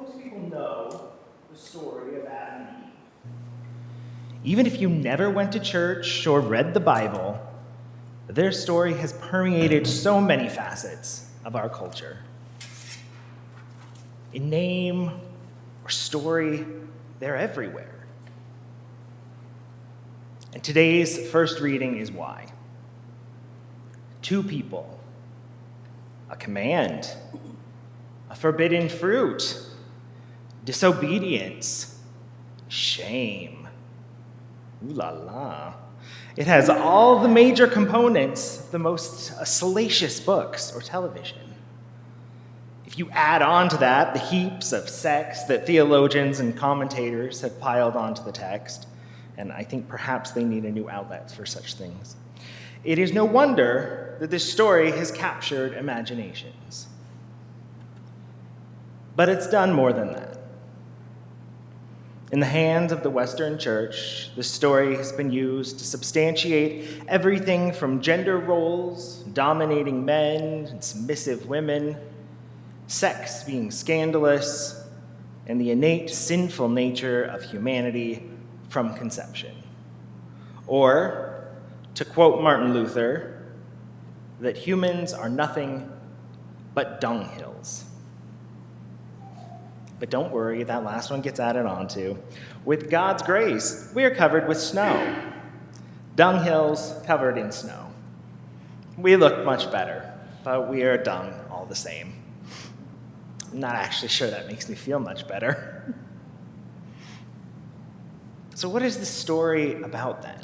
Most people know the story of Adam and Eve. Even if you never went to church or read the Bible, their story has permeated so many facets of our culture. In name or story, they're everywhere. And today's first reading is why. Two people, a command, a forbidden fruit, disobedience, shame. Ooh la la. It has all the major components of the most salacious books or television. If you add on to that the heaps of sex that theologians and commentators have piled onto the text, and I think perhaps they need a new outlet for such things, it is no wonder that this story has captured imaginations. But it's done more than that. In the hands of the Western Church, this story has been used to substantiate everything from gender roles, dominating men and submissive women, sex being scandalous, and the innate sinful nature of humanity from conception. Or, to quote Martin Luther, that humans are nothing but dunghills. But don't worry, that last one gets added on to. With God's grace, we are covered with snow. Dunghills covered in snow. We look much better, but we are dung all the same. I'm not actually sure that makes me feel much better. So what is this story about then?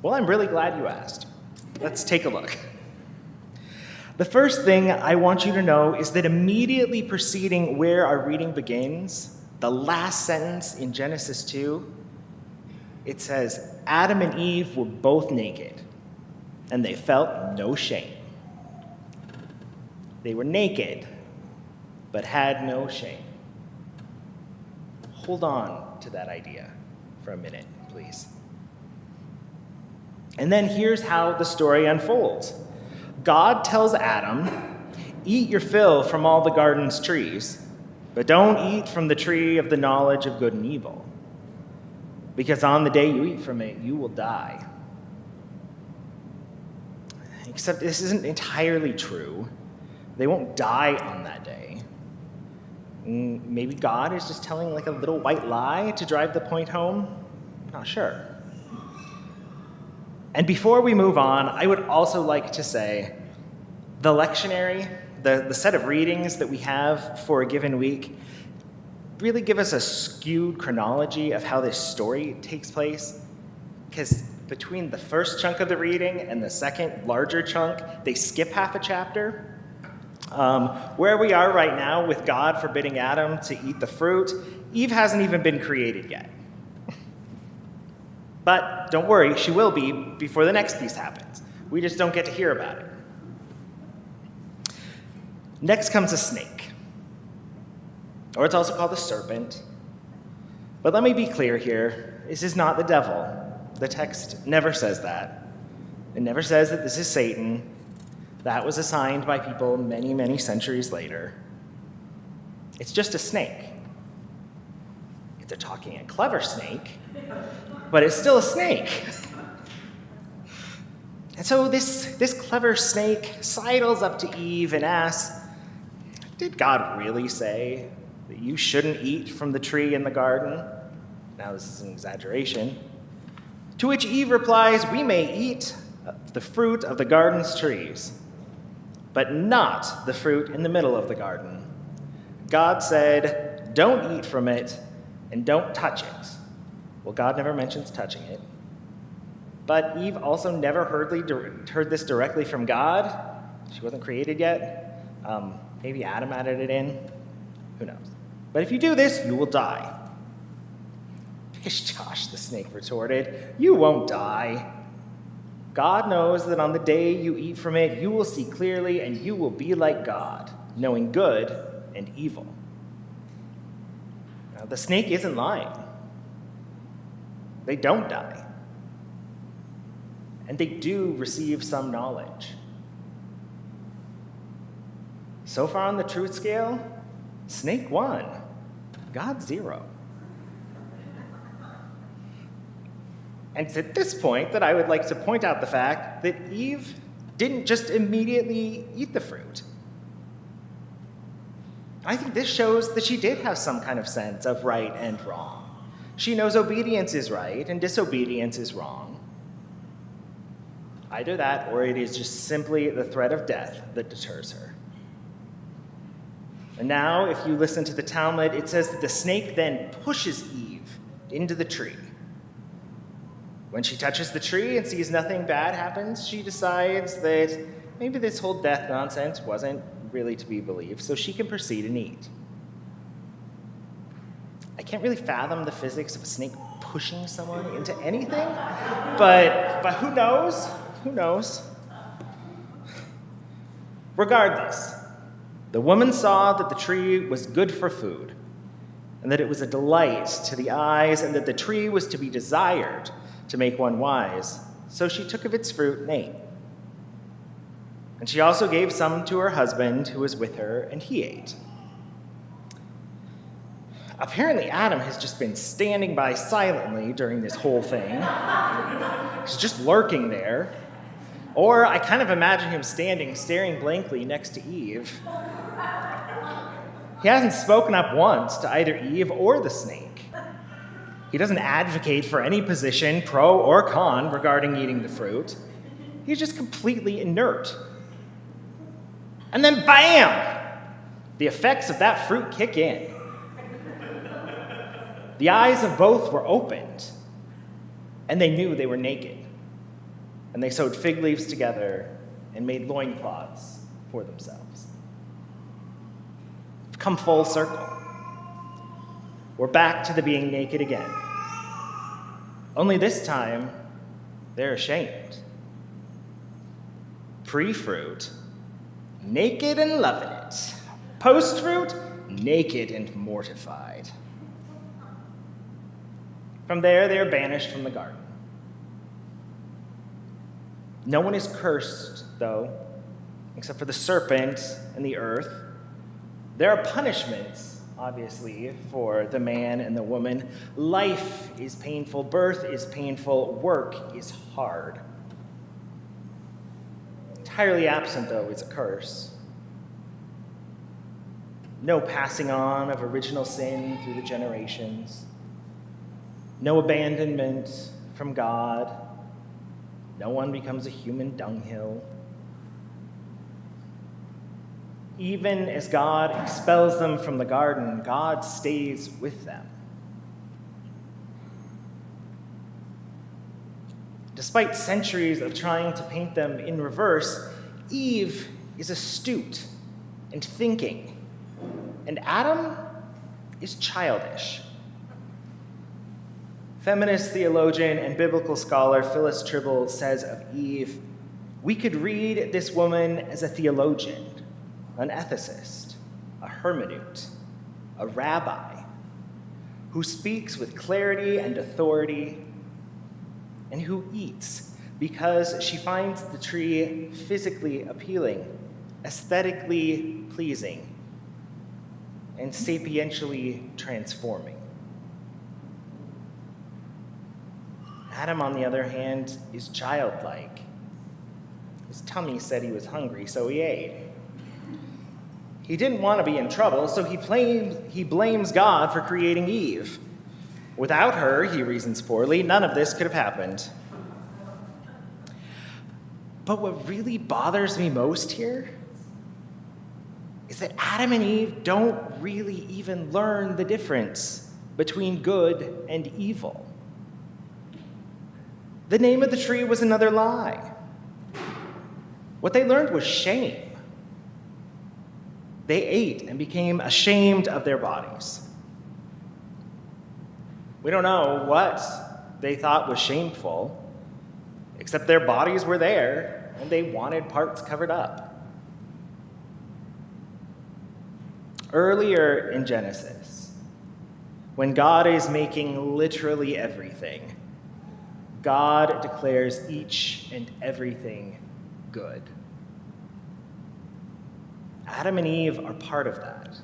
Well, I'm really glad you asked. Let's take a look. The first thing I want you to know is that immediately preceding where our reading begins, the last sentence in Genesis 2, it says, Adam and Eve were both naked, and they felt no shame. They were naked, but had no shame. Hold on to that idea for a minute, please. And then here's how the story unfolds. God tells Adam, eat your fill from all the garden's trees, but don't eat from the tree of the knowledge of good and evil, because on the day you eat from it, you will die. Except this isn't entirely true. They won't die on that day. Maybe God is just telling like a little white lie to drive the point home? Not sure. And before we move on, I would also like to say the lectionary, the set of readings that we have for a given week, really give us a skewed chronology of how this story takes place. Because between the first chunk of the reading and the second larger chunk, they skip half a chapter. Where we are right now with God forbidding Adam to eat the fruit, Eve hasn't even been created yet. But don't worry, she will be before the next piece happens. We just don't get to hear about it. Next comes a snake, or it's also called a serpent. But let me be clear here, this is not the devil. The text never says that. It never says that this is Satan. That was assigned by people many, many centuries later. It's just a snake. It's a talking and clever snake, but it's still a snake. And so this clever snake sidles up to Eve and asks, did God really say that you shouldn't eat from the tree in the garden? Now this is an exaggeration. To which Eve replies, we may eat the fruit of the garden's trees, but not the fruit in the middle of the garden. God said, don't eat from it and don't touch it. Well, God never mentions touching it. But Eve also never heard this directly from God. She wasn't created yet. Maybe Adam added it in. Who knows? But if you do this, you will die. Pish Josh, the snake retorted. You won't die. God knows that on the day you eat from it, you will see clearly and you will be like God, knowing good and evil. Now, the snake isn't lying. They don't die. And they do receive some knowledge. So far on the truth scale, Snake 1, God 0. And it's at this point that I would like to point out the fact that Eve didn't just immediately eat the fruit. I think this shows that she did have some kind of sense of right and wrong. She knows obedience is right and disobedience is wrong. Either that, or it is just simply the threat of death that deters her. And now, if you listen to the Talmud, it says that the snake then pushes Eve into the tree. When she touches the tree and sees nothing bad happens, she decides that maybe this whole death nonsense wasn't really to be believed, so she can proceed and eat. I can't really fathom the physics of a snake pushing someone into anything, but who knows? Who knows? Regardless, the woman saw that the tree was good for food, and that it was a delight to the eyes, and that the tree was to be desired to make one wise. So she took of its fruit and ate. And she also gave some to her husband who was with her, and he ate. Apparently, Adam has just been standing by silently during this whole thing. He's just lurking there. Or I kind of imagine him standing, staring blankly next to Eve. He hasn't spoken up once to either Eve or the snake. He doesn't advocate for any position, pro or con, regarding eating the fruit. He's just completely inert. And then bam! The effects of that fruit kick in. The eyes of both were opened, and they knew they were naked. And they sewed fig leaves together and made loincloths for themselves. We've come full circle. We're back to the being naked again. Only this time, they're ashamed. Pre-fruit, naked and loving it. Post-fruit, naked and mortified. From there, they are banished from the garden. No one is cursed, though, except for the serpent and the earth. There are punishments, obviously, for the man and the woman. Life is painful, birth is painful, work is hard. Entirely absent, though, is a curse. No passing on of original sin through the generations. No abandonment from God. No one becomes a human dunghill. Even as God expels them from the garden, God stays with them. Despite centuries of trying to paint them in reverse, Eve is astute and thinking, and Adam is childish. Feminist theologian and biblical scholar Phyllis Tribble says of Eve, "We could read this woman as a theologian, an ethicist, a hermeneut, a rabbi, who speaks with clarity and authority, and who eats because she finds the tree physically appealing, aesthetically pleasing, and sapientially transforming." Adam, on the other hand, is childlike. His tummy said he was hungry, so he ate. He didn't want to be in trouble, so he blames God for creating Eve. Without her, he reasons poorly, none of this could have happened. But what really bothers me most here is that Adam and Eve don't really even learn the difference between good and evil. The name of the tree was another lie. What they learned was shame. They ate and became ashamed of their bodies. We don't know what they thought was shameful, except their bodies were there and they wanted parts covered up. Earlier in Genesis, when God is making literally everything, God declares each and everything good. Adam and Eve are part of that.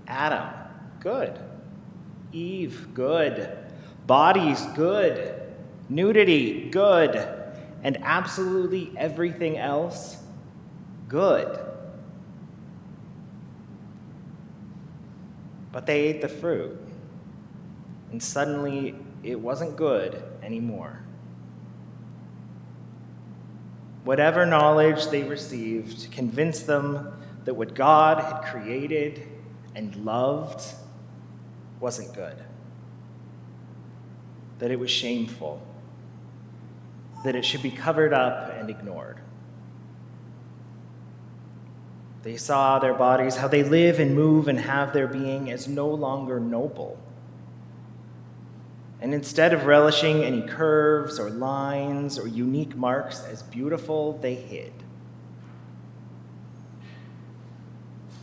Adam, good. Eve, good. Bodies, good. Nudity, good. And absolutely everything else, good. But they ate the fruit, and suddenly it wasn't good anymore. Whatever knowledge they received convinced them that what God had created and loved wasn't good, that it was shameful, that it should be covered up and ignored. They saw their bodies, how they live and move and have their being, as no longer noble. And instead of relishing any curves or lines or unique marks as beautiful, they hid.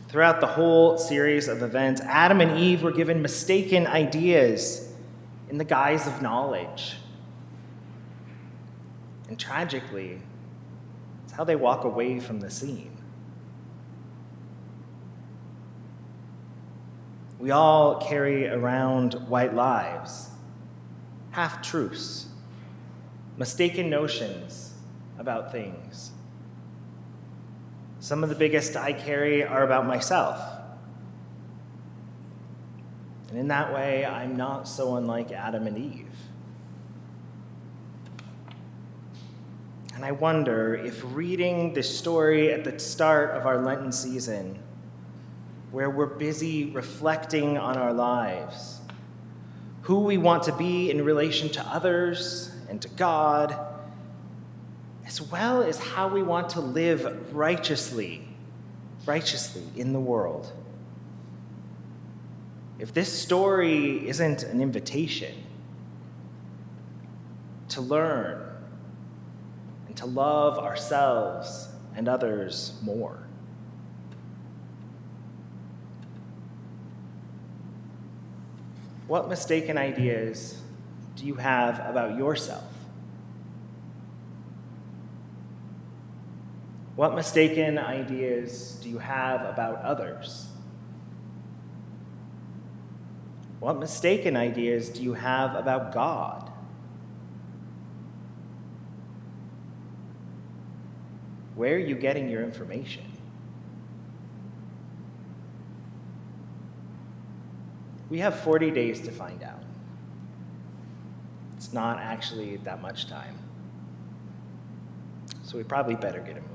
Throughout the whole series of events, Adam and Eve were given mistaken ideas in the guise of knowledge. And tragically, it's how they walk away from the scene. We all carry around white lies, half-truths, mistaken notions about things. Some of the biggest I carry are about myself. And in that way, I'm not so unlike Adam and Eve. And I wonder if reading this story at the start of our Lenten season, where we're busy reflecting on our lives, who we want to be in relation to others and to God, as well as how we want to live righteously in the world. If this story isn't an invitation to learn and to love ourselves and others more. What mistaken ideas do you have about yourself? What mistaken ideas do you have about others? What mistaken ideas do you have about God? Where are you getting your information? We have 40 days to find out. It's not actually that much time. So we probably better get a move.